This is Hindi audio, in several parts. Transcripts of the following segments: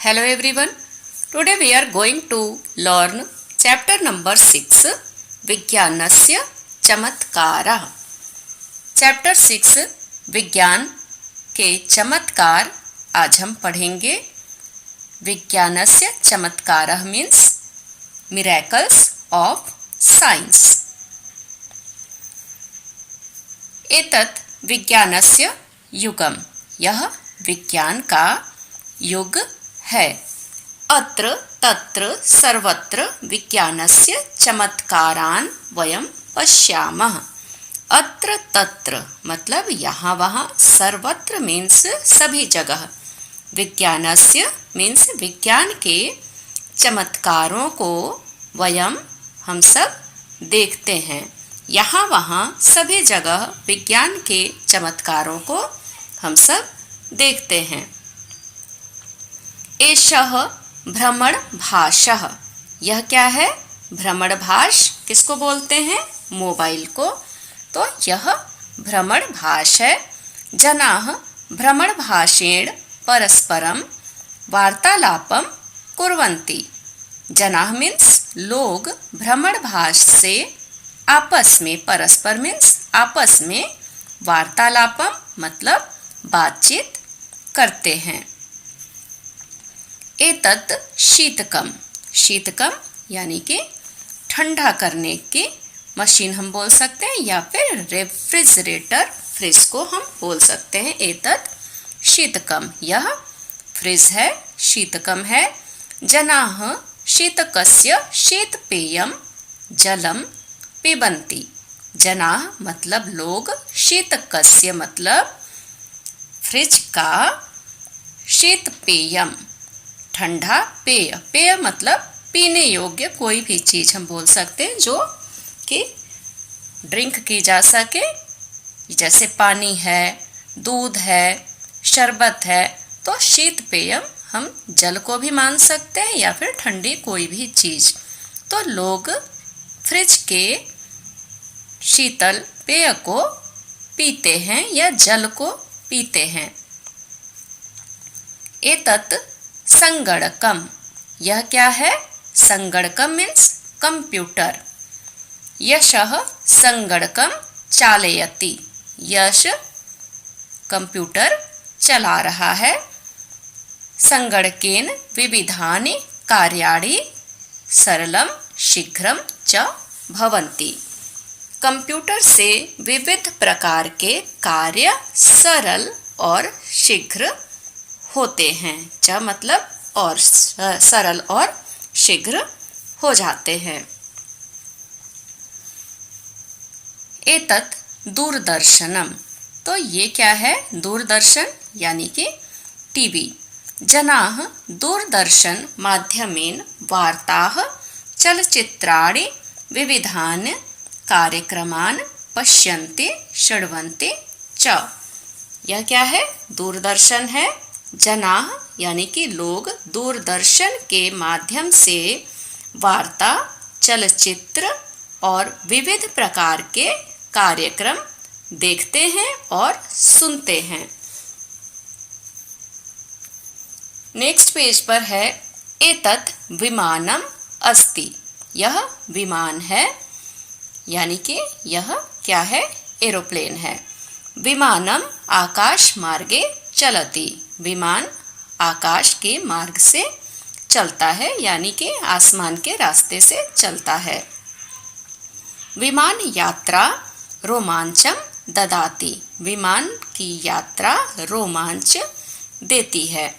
Hello everyone. Today we are going to learn chapter number 6 विज्ञानस्य चमत्कारः. चैप्टर 6 विज्ञान के चमत्कार आज हम पढ़ेंगे. विज्ञानस्य चमत्कारः मीन्स मिरेकल्स ऑफ साइंस. एतत् विज्ञानस्य युगम्. यह विज्ञान का युग है. अत्र तत्र सर्वत्र विज्ञानस्य चमत्कारान् वयं पश्यामः. अत्र तत्र मतलब यहाँ वहाँ, सर्वत्र मीन्स सभी जगह. विज्ञानस्य मीन्स विज्ञान के चमत्कारों को वयं हम सब देखते हैं. यहाँ वहाँ सभी जगह विज्ञान के चमत्कारों को हम सब देखते हैं. एषः भ्रमणभाषः. यह क्या है? भ्रमणभाष किसको बोलते हैं? मोबाइल को. तो यह भ्रमणभाष है. जनाः भ्रमणभाषेण परस्परं वार्तालापं कुर्वन्ति. जनाः मीन्स लोग भ्रमणभाष से आपस में, परस्पर मीन्स आपस में, वार्तालापम मतलब बातचीत करते हैं. एतत् शीतकम. शीतकम यानी कि ठंडा करने की मशीन हम बोल सकते हैं, या फिर रेफ्रिजरेटर, फ्रिज को हम बोल सकते हैं. एतत् शीतकम, यह फ्रिज है, शीतकम है. जनाः शीतकस्य शीतपेयं जलं पिबन्ति. जनाः मतलब लोग, शीतकस्य मतलब फ्रिज का, शीतपेयम ठंडा पेय. पेय मतलब पीने योग्य कोई भी चीज़ हम बोल सकते हैं जो कि ड्रिंक की जा सके. जैसे पानी है, दूध है, शरबत है. तो शीत पेयम हम जल को भी मान सकते हैं या फिर ठंडी कोई भी चीज़. तो लोग फ्रिज के शीतल पेय को पीते हैं या जल को पीते हैं. एतत् संगणकम. यह क्या है? संगणकम मीन्स कंप्यूटर. यशः संगणकम चालयति. यश कंप्यूटर चला रहा है. संगणकेन विविधानि कार्याणि सरलम शीघ्रम च भवन्ति. कंप्यूटर से विविध प्रकार के कार्य सरल और शीघ्र होते हैं. च मतलब और, सरल और शीघ्र हो जाते हैं. एतत् दूरदर्शनम. तो ये क्या है? दूरदर्शन यानी कि टीवी. जनाः दूरदर्शन माध्यमेन वार्ताः, चलचित्राणि, विविधान् कार्यक्रमान् पश्यन्ति शृण्वन्ति च. यह क्या है? दूरदर्शन है. जनाः यानी कि लोग दूरदर्शन के माध्यम से वार्ता, चलचित्र और विविध प्रकार के कार्यक्रम देखते हैं और सुनते हैं. नेक्स्ट पेज पर है एतत् विमानम अस्ति. यह विमान है, यानी कि यह क्या है? एरोप्लेन है. विमानम आकाश मार्गे चलति. विमान आकाश के मार्ग से चलता है, यानी कि आसमान के रास्ते से चलता है. विमान यात्रा रोमांचम ददाति. विमान की यात्रा रोमांच देती है.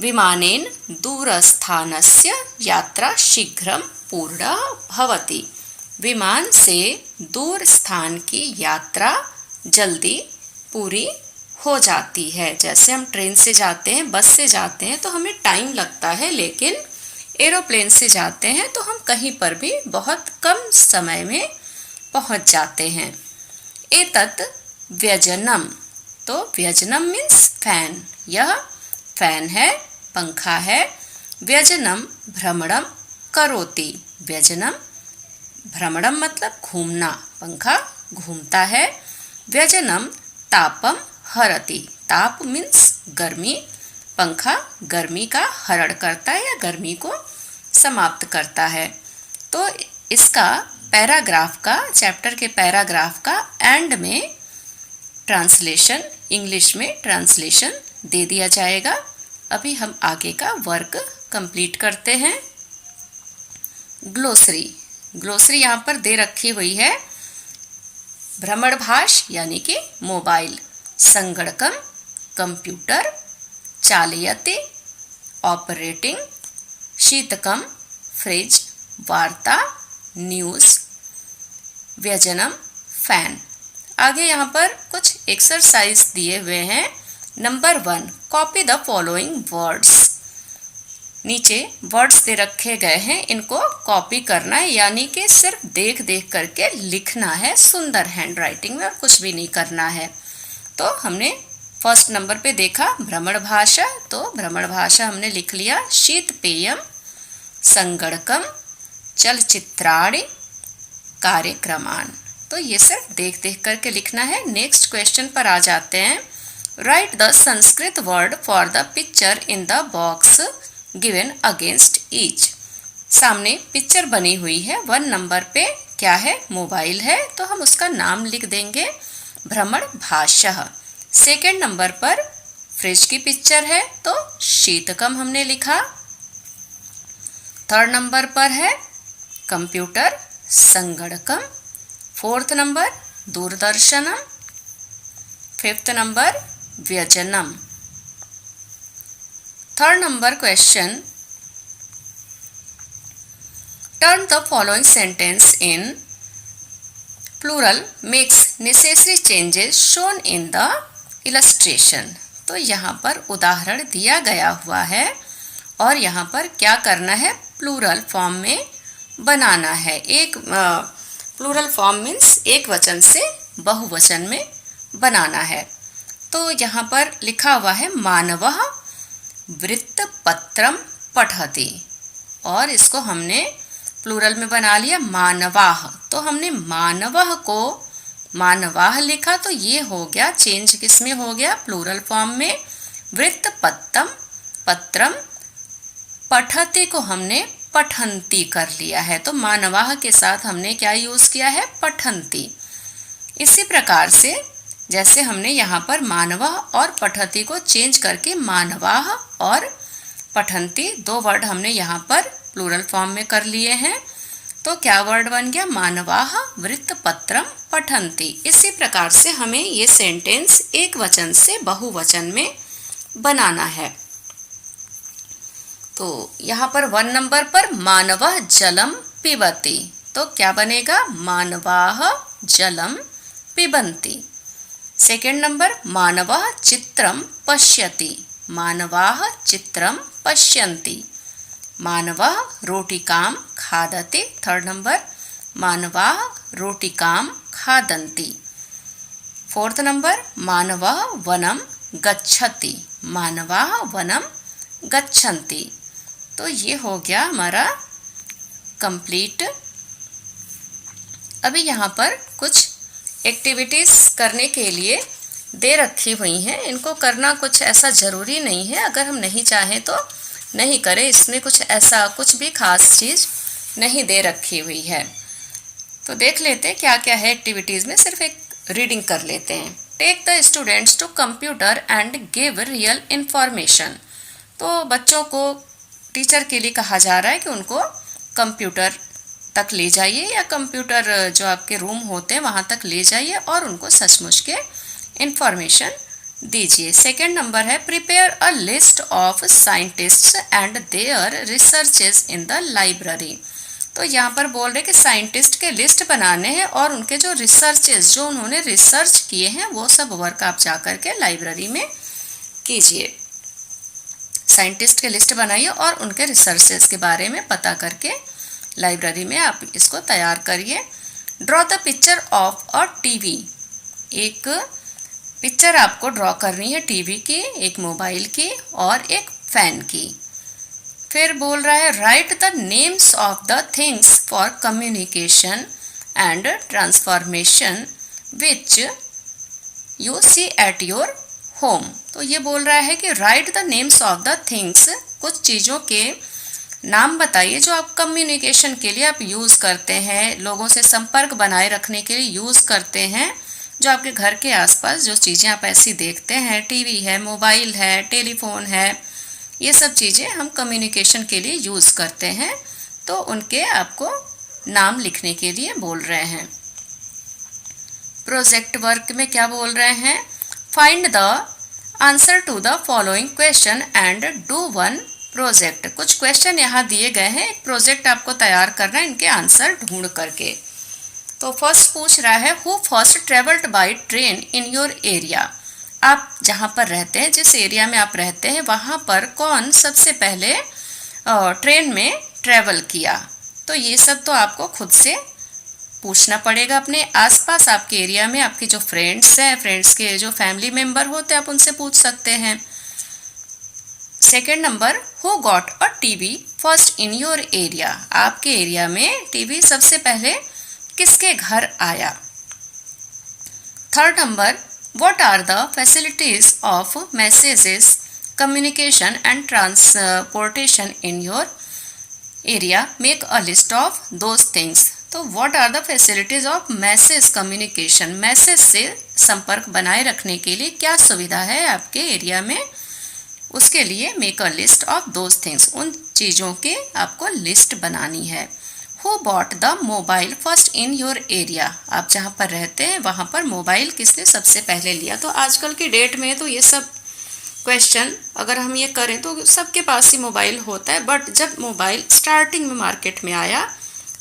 विमानेन दूरस्थानस्य यात्रा शीघ्रं पूर्णा भवति. विमान से दूर स्थान की यात्रा जल्दी पूरी हो जाती है. जैसे हम ट्रेन से जाते हैं, बस से जाते हैं तो हमें टाइम लगता है, लेकिन एरोप्लेन से जाते हैं तो हम कहीं पर भी बहुत कम समय में पहुंच जाते हैं. एतत् व्यजनम. तो व्यजनम मीन्स फैन. यह फैन है, पंखा है. व्यजनम भ्रमणम करोति. व्यजनम भ्रमणम मतलब घूमना, पंखा घूमता है. व्यजनम तापम हरति. ताप मीन्स गर्मी, पंखा गर्मी का हरण करता है या गर्मी को समाप्त करता है। तो इसका पैराग्राफ का, चैप्टर के पैराग्राफ का एंड में ट्रांसलेशन, इंग्लिश में ट्रांसलेशन दे दिया जाएगा। अभी हम आगे का वर्क कंप्लीट करते हैं। ग्लोसरी, ग्लोसरी यहाँ पर दे रखी हुई है। भ्रमणभाष यानी कि मोबाइल, संगणकम कंप्यूटर, चालयति ऑपरेटिंग, शीतकम फ्रिज, वार्ता न्यूज़, व्यजनम फैन। आगे यहाँ पर कुछ एक्सरसाइज दिए हुए हैं। Number 1, copy the following words. नीचे वर्ड्स दे रखे गए हैं, इनको कॉपी करना है, यानी कि सिर्फ देख देख करके लिखना है सुंदर हैंडराइटिंग में, और कुछ भी नहीं करना है। तो हमने फर्स्ट नंबर पे देखा भ्रमण भाषा, तो भ्रमण भाषा हमने लिख लिया। शीत पेयम, संगणकम, चलचित्राणि, कार्यक्रमान। तो ये सिर्फ देख देख करके लिखना है। नेक्स्ट क्वेश्चन पर आ जाते हैं। Right the Sanskrit word for the picture in the box given against each. सामने पिक्चर बनी हुई है। 1 नंबर पे क्या है, मोबाइल है, तो हम उसका नाम लिख देंगे भ्रमण भाषा। सेकेंड नंबर पर फ्रिज की पिक्चर है, तो शीतकम हमने लिखा। थर्ड नंबर पर है कंप्यूटर, संगणकम। फोर्थ नंबर दूरदर्शनम। फिफ्थ नंबर व्यजनम। Third number question, turn the following sentence in plural makes necessary changes shown in the illustration. तो यहाँ पर उदाहरण दिया गया हुआ है और यहाँ पर क्या करना है, प्लूरल फॉर्म में बनाना है। एक प्लूरल फॉर्म मीन्स एक वचन से बहुवचन में बनाना है। तो यहाँ पर लिखा हुआ है मानवः वृत्तपत्रम पठति, और इसको हमने प्लूरल में बना लिया मानवाः। तो हमने मानवः को मानवाः लिखा, तो ये हो गया चेंज, किस में हो गया, प्लूरल फॉर्म में। वृत्तपत्रम पत्रम, पठति को हमने पठन्ति कर लिया है, तो मानवाः के साथ हमने क्या यूज किया है, पठन्ति। इसी प्रकार से जैसे हमने यहाँ पर मानवः और पठति को चेंज करके मानवाः और पठन्ति 2 वर्ड हमने यहाँ पर प्लूरल फॉर्म में कर लिए हैं। तो क्या वर्ड बन गया, मानवाः वृत्तपत्रम पठन्ति। इसी प्रकार से हमें ये सेंटेंस एक वचन से बहुवचन में बनाना है। तो यहाँ पर 1 नंबर पर मानवः जलम पिबति, तो क्या बनेगा, मानवाः जलम पिबन्ति। सेकेंड नंबर मानवः चित्रम पश्यति, मानवाः चित्रम पश्यन्ति। मानवः रोटिकां खादति, थर्ड नंबर मानवाः रोटिकां खादन्ति। फोर्थ नंबर मानवः वनं गच्छति, मानवाः वनं गच्छन्ति। तो ये हो गया हमारा कंप्लीट। अभी यहाँ पर कुछ एक्टिविटीज़ करने के लिए दे रखी हुई हैं। इनको करना कुछ ऐसा ज़रूरी नहीं है, अगर हम नहीं चाहें तो नहीं करें, इसमें कुछ ऐसा कुछ भी खास चीज़ नहीं दे रखी हुई है। तो देख लेते हैं क्या क्या है एक्टिविटीज़ में, सिर्फ एक रीडिंग कर लेते हैं। Take the students to computer and give real information. तो बच्चों को टीचर के लिए कहा जा रहा है कि उनको कंप्यूटर तक ले जाइए या कंप्यूटर जो आपके रूम होते हैं वहाँ तक ले जाइए और उनको सचमुच के इंफॉर्मेशन दीजिए। सेकेंड नंबर है prepare a list of scientists and their researches in the library. तो यहाँ पर बोल रहे कि साइंटिस्ट के लिस्ट बनाने हैं और उनके जो रिसर्चेस, जो उन्होंने रिसर्च किए हैं, वो सब वर्क आप जा करके लाइब्रेरी में कीजिए। साइंटिस्ट के लिस्ट बनाइए और उनके रिसर्चेस के बारे में पता करके लाइब्रेरी में आप इसको तैयार करिए। Draw the picture of a TV. एक पिक्चर आपको ड्रॉ करनी है टीवी की, एक मोबाइल की और एक फैन की। फिर बोल रहा है right the names of the things for communication and transformation which you see at your home. तो ये बोल रहा है कि right the names of the things, कुछ चीज़ों के नाम बताइए जो आप कम्युनिकेशन के लिए आप यूज़ करते हैं, लोगों से संपर्क बनाए रखने के लिए यूज़ करते हैं, जो आपके घर के आसपास जो चीज़ें आप ऐसी देखते हैं, टीवी है, मोबाइल है, टेलीफोन है, ये सब चीज़ें हम कम्युनिकेशन के लिए यूज़ करते हैं, तो उनके आपको नाम लिखने के लिए बोल रहे हैं। प्रोजेक्ट वर्क में क्या बोल रहे हैं? Find the answer to the following question and do one project. कुछ क्वेश्चन यहाँ दिए गए हैं, एक प्रोजेक्ट आपको तैयार करना है इनके आंसर ढूंढ करके। तो फर्स्ट पूछ रहा है, who first travelled by train in your area. आप जहाँ पर रहते हैं, जिस एरिया में आप रहते हैं, वहाँ पर कौन सबसे पहले ट्रेन में ट्रेवल किया। तो ये सब तो आपको खुद से पूछना पड़ेगा। अपने आसपास आपके एरिया में आपके जो फ्रेंड्स हैं, फ्रेंड्स के जो फैमिली मेंबर होते हैं, आप उनसे पूछ सकते हैं। Second number, who got a TV first in your area. आपके एरिया में टीवी सबसे पहले किसके घर आया। Third number, what are the facilities of messages, communication and transportation in your area, make a list of those things. तो what are the facilities of message communication, message से संपर्क बनाए रखने के लिए क्या सुविधा है आपके एरिया में, उसके लिए make a list of those things, उन चीज़ों के आपको लिस्ट बनानी है। Who bought the mobile first in your area. आप जहाँ पर रहते हैं वहाँ पर मोबाइल किसने सबसे पहले लिया। तो आजकल की डेट में तो ये सब क्वेश्चन अगर हम ये करें तो सबके पास ही मोबाइल होता है, बट जब मोबाइल स्टार्टिंग में मार्केट में आया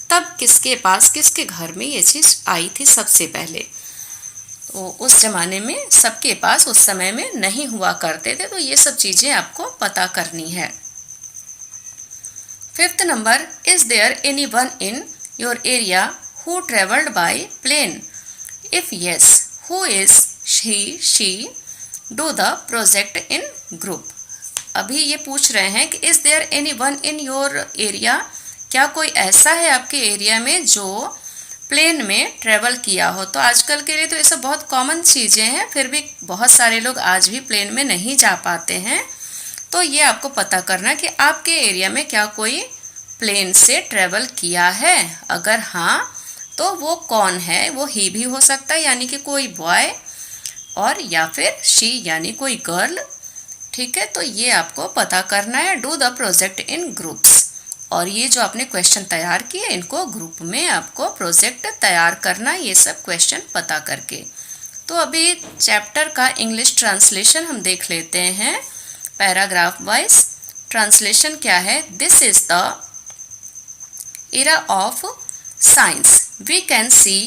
तब किसके पास, किसके घर में ये चीज़ आई थी सबसे पहले। तो उस ज़माने में सबके पास उस समय में नहीं हुआ करते थे, तो ये सब चीज़ें आपको पता करनी है। Fifth number, is there anyone in your area who travelled by plane, if yes who is he she, do the project in group. अभी ये पूछ रहे हैं कि is there anyone in your area, क्या कोई ऐसा है आपके एरिया में जो प्लेन में ट्रैवल किया हो। तो आजकल के लिए तो ये सब बहुत कॉमन चीज़ें हैं, फिर भी बहुत सारे लोग आज भी प्लेन में नहीं जा पाते हैं। तो ये आपको पता करना कि आपके एरिया में क्या कोई प्लेन से ट्रैवल किया है। अगर हाँ तो वो कौन है, वो ही भी हो सकता है यानी कि कोई बॉय, और या फिर शी यानी कोई गर्ल। ठीक है, तो ये आपको पता करना है। Do the project in groups, और ये जो आपने क्वेश्चन तैयार किए इनको ग्रुप में आपको प्रोजेक्ट तैयार करना, ये सब क्वेश्चन पता करके। तो अभी चैप्टर का इंग्लिश ट्रांसलेशन हम देख लेते हैं पैराग्राफ वाइज। ट्रांसलेशन क्या है? This is the era of science. We can see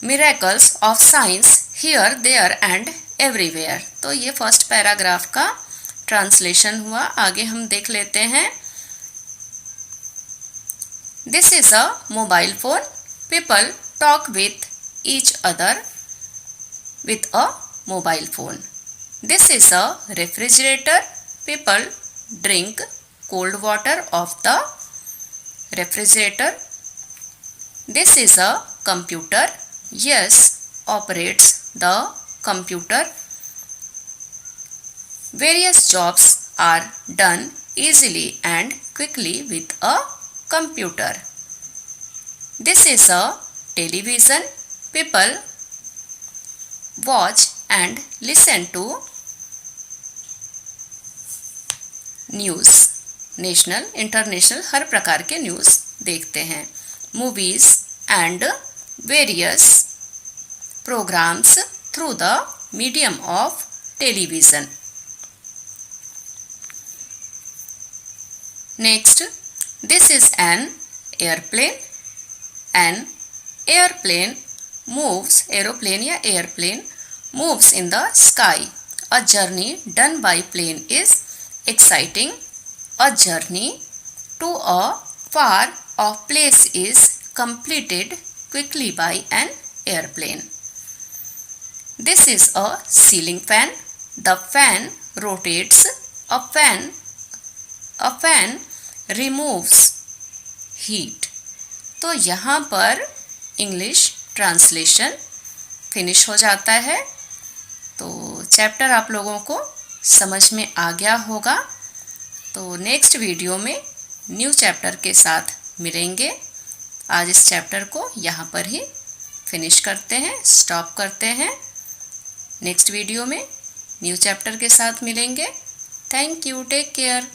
miracles of science here, there and everywhere. तो ये फर्स्ट पैराग्राफ का ट्रांसलेशन हुआ। आगे हम देख लेते हैं। This is a mobile phone. People talk with each other with a mobile phone. This is a refrigerator. People drink cold water of the refrigerator. This is a computer. Yes, operates the computer. Various jobs are done easily and quickly with a computer. This is a television. People watch and listen to news, national international हर प्रकार के न्यूज़ देखते हैं। Movies and various programmes through the medium of television. Next, this is an airplane. An airplane moves, aeroplane या airplane moves in the sky. A journey done by plane is exciting. A journey to a far off place is completed quickly by an airplane. This is a ceiling fan. The fan rotates. A fan removes heat. तो यहाँ पर इंग्लिश ट्रांसलेशन फिनिश हो जाता है। तो चैप्टर आप लोगों को समझ में आ गया होगा। तो नेक्स्ट वीडियो में न्यू चैप्टर के साथ मिलेंगे। आज इस चैप्टर को यहाँ पर ही फिनिश करते हैं, स्टॉप करते हैं। नेक्स्ट वीडियो में न्यू चैप्टर के साथ मिलेंगे। Thank you, take care.